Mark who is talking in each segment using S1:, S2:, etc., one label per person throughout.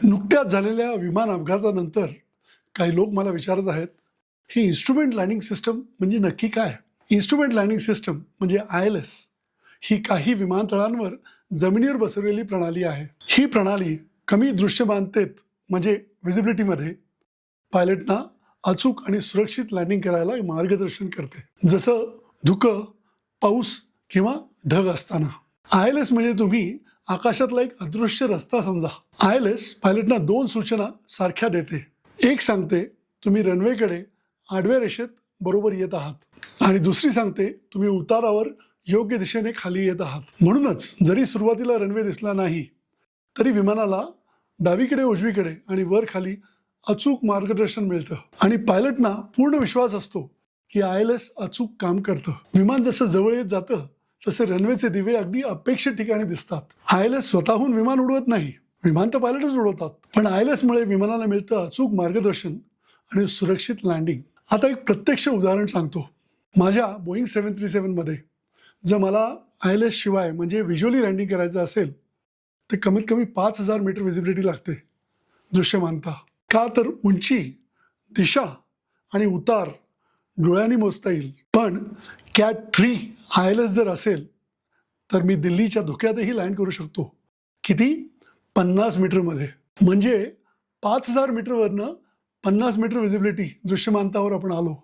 S1: नुकत्याच झालेल्या विमान अपघातानंतर काही लोक मला विचारत आहेत, ही इन्स्ट्रुमेंट लँडिंग सिस्टम म्हणजे नक्की काय? इन्स्ट्रुमेंट लँडिंग सिस्टम म्हणजे ILS ही काही विमानतळांवर जमिनीवर बसवलेली प्रणाली आहे. ही प्रणाली कमी दृश्यमानतेत म्हणजे व्हिजिबिलिटीमध्ये पायलटना अचूक आणि सुरक्षित लँडिंग करायला मार्गदर्शन करते. जसं धुकं, पाऊस किंवा ढग असताना. ILS म्हणजे तुम्ही आकाशातला एक अदृश्य रस्ता समजा. ILS पायलटना 2 सूचना सारख्या देते. एक सांगते तुम्ही रनवेकडे आडव्या रेषेत बरोबर येत आहात आणि दुसरी सांगते तुम्ही उतारावर योग्य दिशेने खाली येत आहात. म्हणूनच जरी सुरुवातीला रनवे दिसला नाही तरी विमानाला डावीकडे उजवीकडे आणि वर खाली अचूक मार्गदर्शन मिळतं आणि पायलटना पूर्ण विश्वास असतो की ILS अचूक काम करतं. विमान जसं जवळ येत जातं तसे रनवेचे दिवे अगदी अपेक्षित ठिकाणी दिसतात. ILS स्वतःहून विमान उडवत नाही, विमान तर पायलटच उडवतात. पण ILS मुळे विमानाला मिळतं अचूक मार्गदर्शन आणि सुरक्षित लँडिंग. आता एक प्रत्यक्ष उदाहरण सांगतो. माझ्या बोईंग 737 मध्ये जर मला ILS शिवाय म्हणजे व्हिज्युअली लँडिंग करायचं असेल तर कमीत कमी 5000 मीटर व्हिजिबिलिटी लागते. दृश्यमानता का तर उंची, दिशा आणि उतार डोळ्यांनी मोजता येईल. पण CAT 3 ILS जर असेल तर मी दिल्लीच्या धुक्यातही लँड करू शकतो. किती? 50 मीटरमध्ये. म्हणजे 5000 मीटरवरनं 50 मीटर व्हिजिबिलिटी दृश्यमानतावर आपण आलो.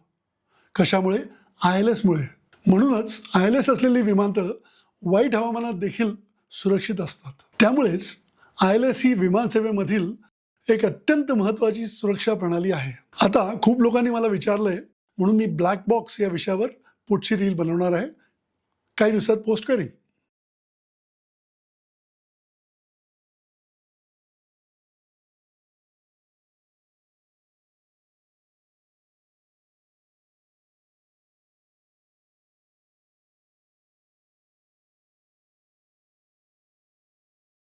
S1: कशामुळे? ILS मुळे. म्हणूनच ILS असलेली विमानतळं वाईट हवामानात देखील सुरक्षित असतात. त्यामुळेच ILS ही विमानसेवेमधील एक अत्यंत महत्त्वाची सुरक्षा प्रणाली आहे. आता खूप लोकांनी मला विचारलंय म्हणून मी ब्लॅक बॉक्स या विषयावर पुढची रील बनवणार आहे. काही दिवसात पोस्ट करीन.